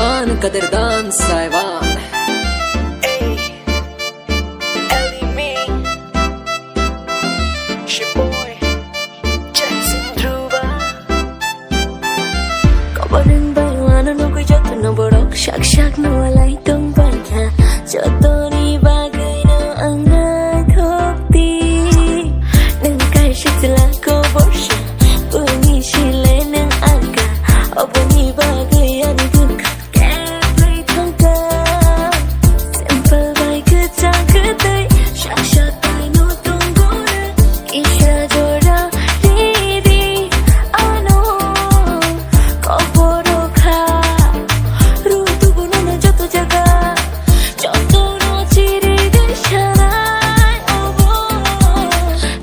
Kurban kaderdan sayvan Kokborok Shak no walay tong banya Joto ni bagay no ang naghopti Nang kay siya sila ko borsya Bunyi sila ng aga O bunyi bagay yan dun Kaya tangka Simple bay ketang ketay Shak tay no tunggu na Isya jora lidi Ano Kokborok ha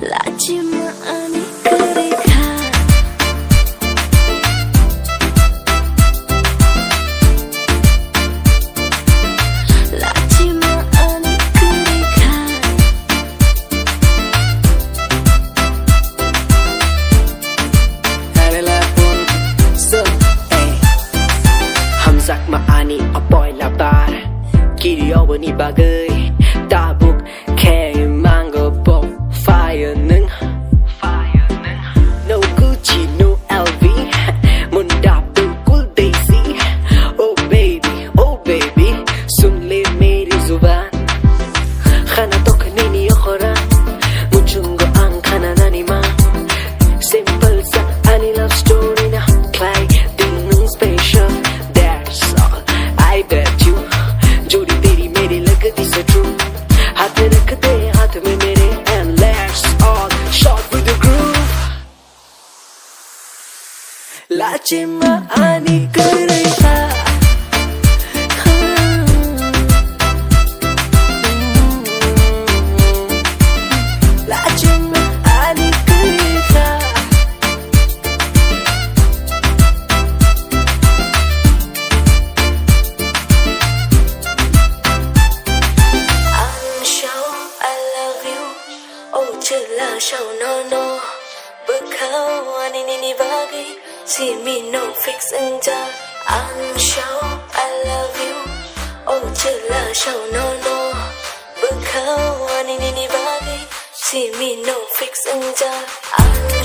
Lachima ani kereka Lachima ani kereka Halala pun so Hamzak maani apoy lapar Kiri obani bagay Tabuk kay mango pop Fire nung No Gucci, no LV Munda bilkul Daisy Oh baby Sun le meri zuban Khana tok nini okhoran Muchungo ang khana nani ma Simple sa ani love story na Play ding nung special That's all I bet you Jodi teri meri lagdi sa true हाथ में रख दे हाथ में मेरे and let's all shot with the groove Lachima ani kereka Lachima ani kereka Show no Bekau ani nini bagay Si me no fix enja I'm show I love you Oh chila show no Bekau ani nini bagay Si me no fix enja I'm